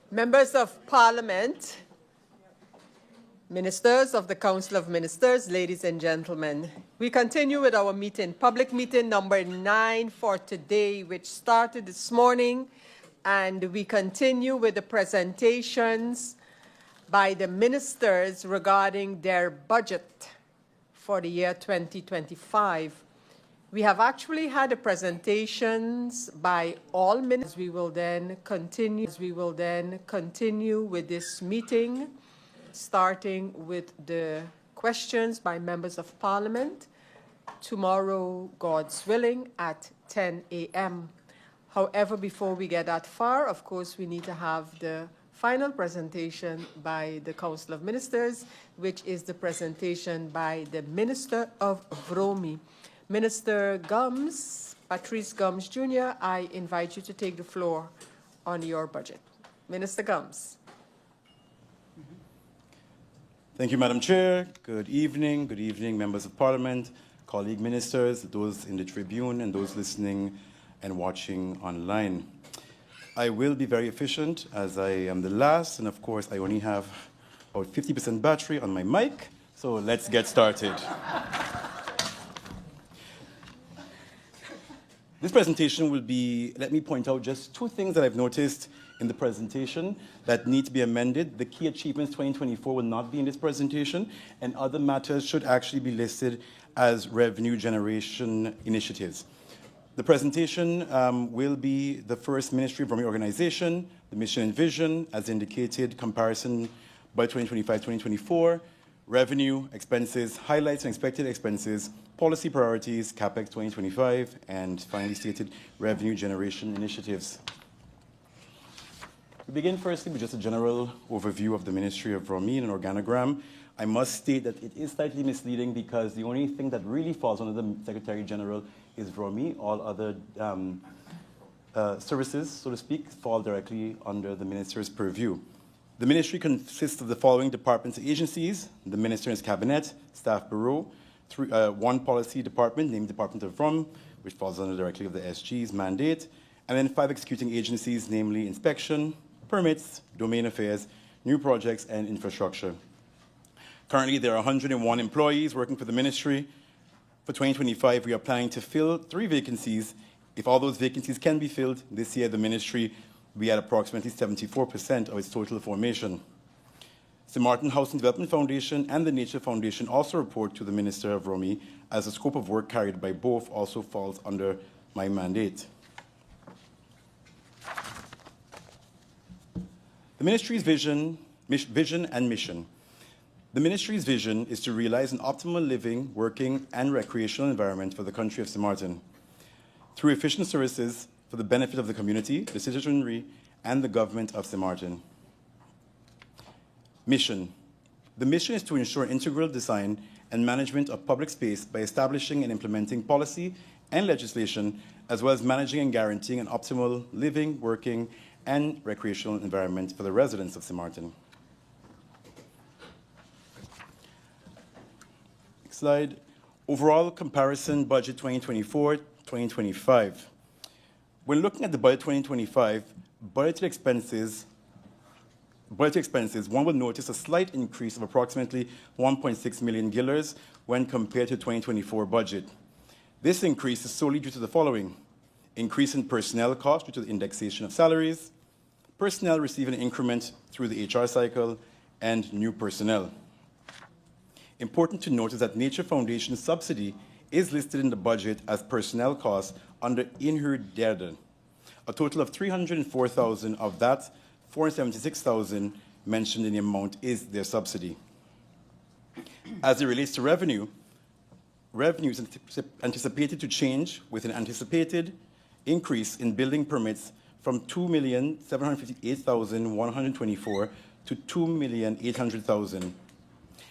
Members of Parliament, Ministers of the Council of Ministers, ladies and gentlemen, we continue with our meeting, public meeting number 9 for today, which started this morning, and we continue with the presentations by the ministers regarding their budget for the year 2025. We have actually had the presentations by all ministers. We will then continue with this meeting, starting with the questions by members of Parliament tomorrow, God's willing, at 10 a.m. However, before we get that far, of course, we need to have the final presentation by the Council of Ministers, which is the presentation by the Minister of Vromi. Minister Gums, Patrice Gums Jr., I invite you to take the floor on your budget. Minister Gums. Thank you, Madam Chair. Good evening, members of Parliament, colleague ministers, those in the tribune, and those listening and watching online. I will be very efficient, as I am the last, and of course, I only have about 50% battery on my mic, so let's get started. This presentation will be, let me point out just two things that I've noticed in the presentation that need to be amended. The key achievements 2024 will not be in this presentation, and other matters should actually be listed as revenue generation initiatives. The presentation will be the first Ministry of Reorganization, the mission and vision, as indicated, comparison by 2025-2024, revenue, expenses, highlights and expected expenses, policy priorities, CapEx 2025, and finally stated revenue generation initiatives. We begin firstly with just a general overview of the Ministry of Vromi and an organogram. I must state that it is slightly misleading because the only thing that really falls under the Secretary General is Vromi. All other services, so to speak, fall directly under the Minister's purview. The Ministry consists of the following departments and agencies: the Minister and his Cabinet, Staff Bureau, one policy department named Department of Vrom, which falls under directly of the SG's mandate, and then 5 executing agencies, namely inspection, permits, domain affairs, new projects, and infrastructure. Currently, there are 101 employees working for the Ministry. For 2025, we are planning to fill 3 vacancies. If all those vacancies can be filled, this year the Ministry will be at approximately 74% of its total formation. St Maarten Housing Development Foundation and the Nature Foundation also report to the Minister of Vromi, as the scope of work carried by both also falls under my mandate. The Ministry's vision and mission. The Ministry's vision is to realize an optimal living, working, and recreational environment for the country of St Maarten through efficient services for the benefit of the community, the citizenry, and the government of St Maarten. Mission. The mission is to ensure integral design and management of public space by establishing and implementing policy and legislation, as well as managing and guaranteeing an optimal living, working, and recreational environment for the residents of St Maarten. Next slide. Overall comparison budget 2024-2025. When looking at the budget 2025, budgeted expenses, one will notice a slight increase of approximately 1.6 million guilders when compared to 2024 budget. This increase is solely due to the following: increase in personnel costs due to the indexation of salaries, personnel receiving an increment through the HR cycle, and new personnel. Important to note is that Nature Foundation subsidy is listed in the budget as personnel costs under inhuurderden. A total of 304,000 of that 476,000 mentioned in the amount is their subsidy. As it relates to revenue is anticipated to change with an anticipated increase in building permits from 2,758,124 to 2,800,000.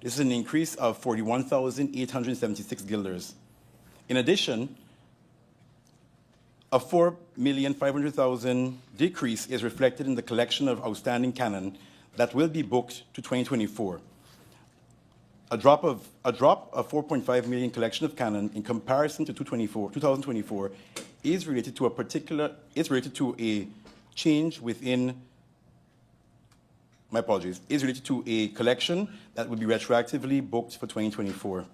This is an increase of 41,876 guilders. In addition, a 4,500,000 decrease is reflected in the collection of outstanding canon that will be booked to 2024. A drop of 4.5 million collection of canon in comparison to 2024 is related to a change within my apologies, is related to a collection that will be retroactively booked for 2024.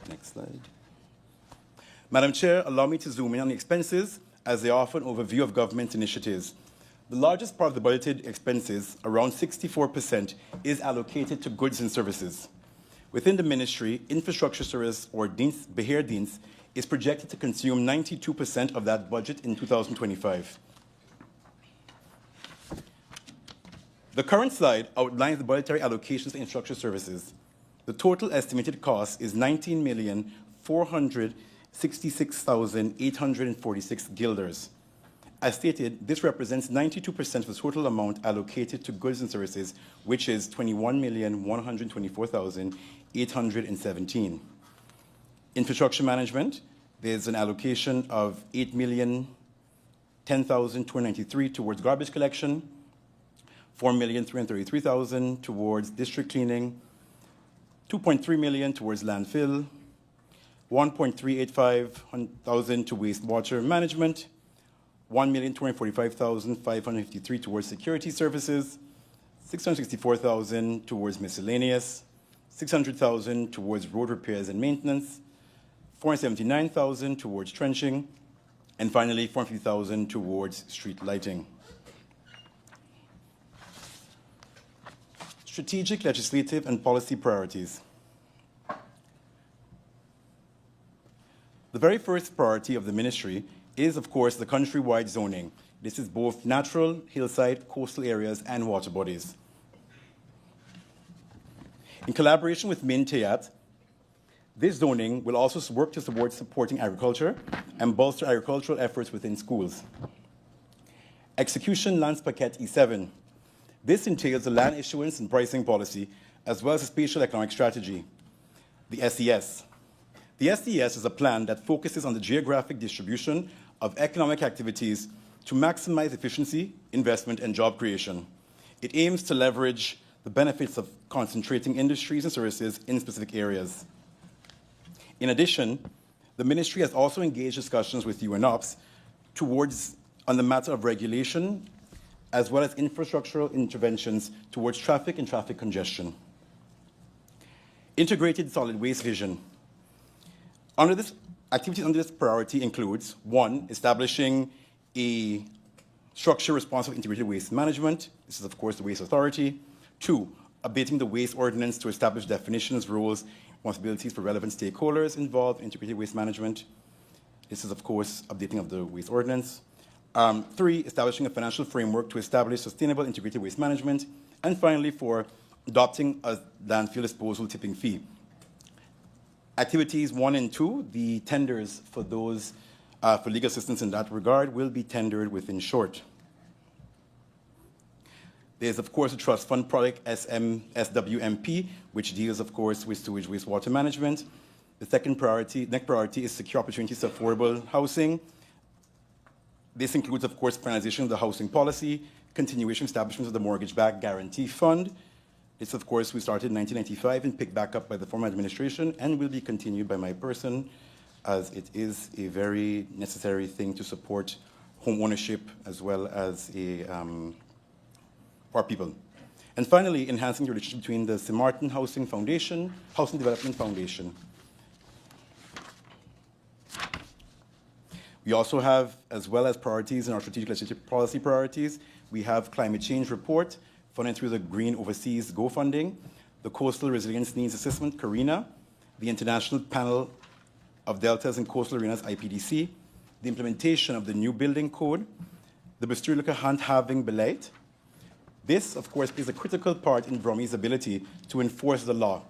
Next slide. Madam Chair, allow me to zoom in on the expenses as they offer an overview of government initiatives. The largest part of the budgeted expenses, around 64%, is allocated to goods and services. Within the ministry, infrastructure service or Beheer Dienst is projected to consume 92% of that budget in 2025. The current slide outlines the budgetary allocations for infrastructure services. The total estimated cost is 19,466,846 guilders. As stated, this represents 92% of the total amount allocated to goods and services, which is 21,124,817. Infrastructure management, there's an allocation of 8,010,293 towards garbage collection, 4,333,000 towards district cleaning, 2.3 million towards landfill, 1,385,000 to wastewater management, 1,245,553 towards security services, 664,000 towards miscellaneous, 600,000 towards road repairs and maintenance, 479,000 towards trenching, and finally 450,000 towards street lighting. Strategic, legislative, and policy priorities. The very first priority of the ministry is, of course, the countrywide zoning. This is both natural, hillside, coastal areas, and water bodies. In collaboration with MinTEAT, this zoning will also work towards supporting agriculture and bolster agricultural efforts within schools. Execution Lands Paquet E7. This entails the land issuance and pricing policy, as well as a spatial economic strategy, the SES. The SES is a plan that focuses on the geographic distribution of economic activities to maximize efficiency, investment, and job creation. It aims to leverage the benefits of concentrating industries and services in specific areas. In addition, the ministry has also engaged discussions with UNOPS on the matter of regulation, as well as infrastructural interventions towards traffic and traffic congestion. Integrated solid waste vision. Activities under this priority includes, 1, establishing a structure responsible for integrated waste management. This is, of course, the Waste Authority. 2, updating the waste ordinance to establish definitions, rules, responsibilities for relevant stakeholders involved in integrated waste management. This is, of course, updating of the waste ordinance. 3, establishing a financial framework to establish sustainable integrated waste management. And finally, 4, adopting a landfill disposal tipping fee. Activities 1 and 2, the tenders for those for legal assistance in that regard will be tendered within short. There's, of course, a trust fund project, SWMP, which deals, of course, with sewage wastewater management. The next priority is secure opportunities for affordable housing. This includes, of course, finalization of the housing policy, continuation establishment of the mortgage-backed guarantee fund. This, of course, we started in 1995 and picked back up by the former administration and will be continued by my person, as it is a very necessary thing to support home ownership as well as for people. And finally, enhancing the relationship between the St Maarten Housing Development Foundation. We also have, as well as priorities in our strategic legislative policy priorities, we have climate change report funded through the Green Overseas Go funding, the Coastal Resilience Needs Assessment, CARINA, the International Panel of Deltas and Coastal Arenas, IPDC, the implementation of the new building code, the bestuurlijke handhaving beleid. This, of course, plays a critical part in Brummies' ability to enforce the law.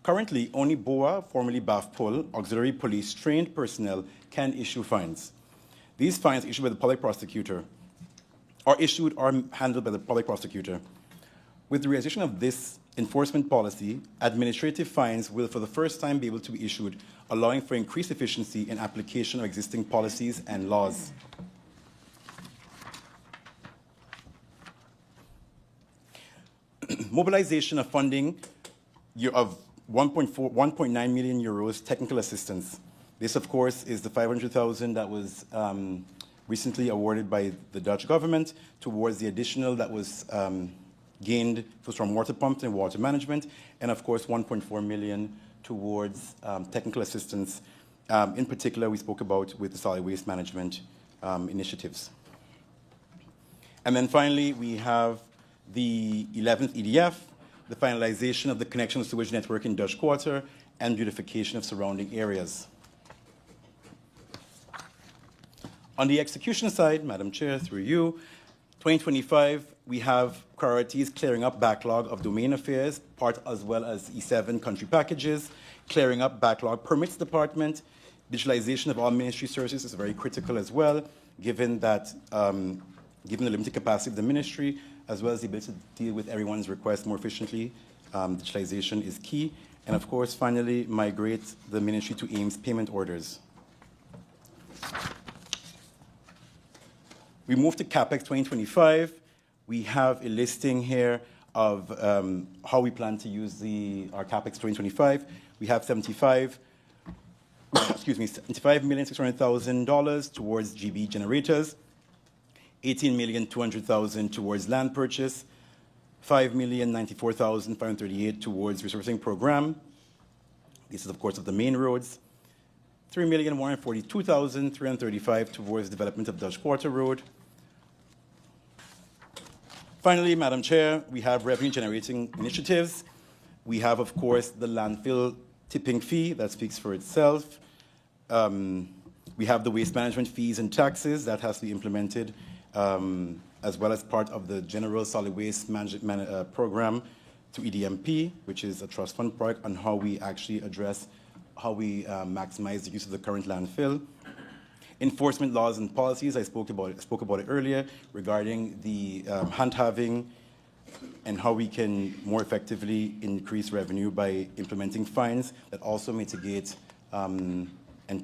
Currently, only BOA, formerly BAFPOL, auxiliary police trained personnel, can issue fines. These fines are issued by the public prosecutor, or handled by the public prosecutor. With the realization of this enforcement policy, administrative fines will for the first time be able to be issued, allowing for increased efficiency in application of existing policies and laws. Mobilization of funding of 1.9 million euros technical assistance. This, of course, is the 500,000 that was recently awarded by the Dutch government towards the additional that was gained from water pumps and water management, and of course 1.4 million towards technical assistance. In particular, we spoke about with the solid waste management initiatives. And then finally, we have the 11th EDF, the finalization of the connection of sewage network in Dutch Quarter, and beautification of surrounding areas. On the execution side, Madam Chair, through you, 2025, we have priorities clearing up backlog of domain affairs, part as well as E7 country packages, clearing up backlog permits department, digitalization of all ministry services is very critical as well, given that, given the limited capacity of the ministry, as well as the ability to deal with everyone's requests more efficiently, digitalization is key. And of course, finally, migrate the ministry to AIMS payment orders. We move to CapEx 2025. We have a listing here of how we plan to use our CapEx 2025. We have $75,600,000 towards GB generators, $18,200,000 towards land purchase, $5,094,538 towards resurfacing program. This is, of course, of the main roads. $3,142,335 towards development of Dutch Quarter Road. Finally, Madam Chair, we have revenue-generating initiatives. We have, of course, the landfill tipping fee that speaks for itself. We have the waste management fees and taxes that has to be implemented, as well as part of the general solid waste management program to EDMP, which is a trust fund project on how we actually address how we maximize the use of the current landfill. Enforcement laws and policies, I spoke about it earlier, regarding the handhaving and how we can more effectively increase revenue by implementing fines that also mitigate and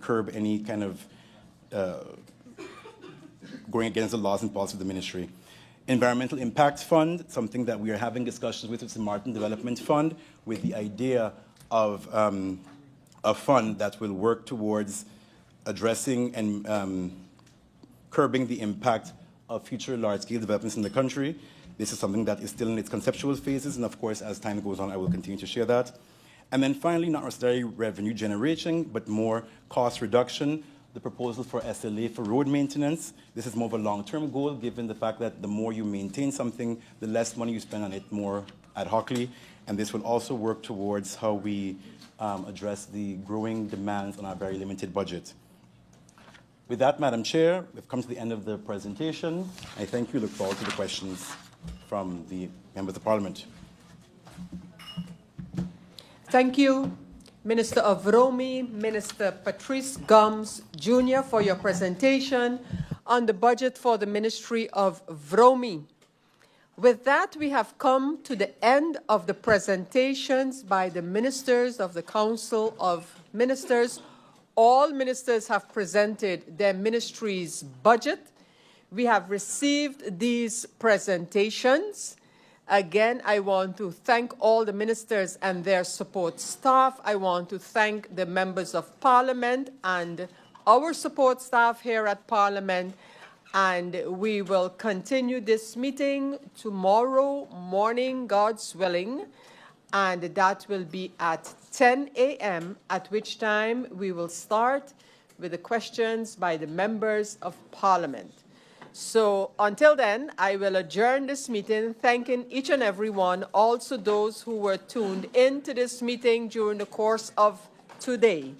curb any kind of going against the laws and policies of the ministry. Environmental Impact Fund, something that we are having discussions with St Maarten Development Fund, with the idea of a fund that will work towards addressing and curbing the impact of future large-scale developments in the country. This is something that is still in its conceptual phases, and of course, as time goes on, I will continue to share that. And then finally, not necessarily revenue generating, but more cost reduction, the proposal for SLA for road maintenance. This is more of a long-term goal, given the fact that the more you maintain something, the less money you spend on it more ad hocly. And this will also work towards how we address the growing demands on our very limited budget. With that, Madam Chair, we've come to the end of the presentation. I thank you. Look forward to the questions from the members of Parliament. Thank you, Minister of Vromi, Minister Patrice Gums Jr. for your presentation on the budget for the Ministry of Vromi. With that, we have come to the end of the presentations by the ministers of the Council of Ministers. All ministers have presented their ministry's budget. We have received these presentations. Again, I want to thank all the ministers and their support staff. I want to thank the members of Parliament and our support staff here at Parliament. And we will continue this meeting tomorrow morning, God's willing. And that will be at 10 a.m., at which time we will start with the questions by the members of Parliament. So until then, I will adjourn this meeting, thanking each and every one, also those who were tuned into this meeting during the course of today.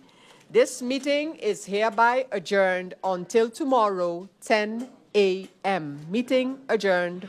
This meeting is hereby adjourned until tomorrow, 10 a.m. Meeting adjourned.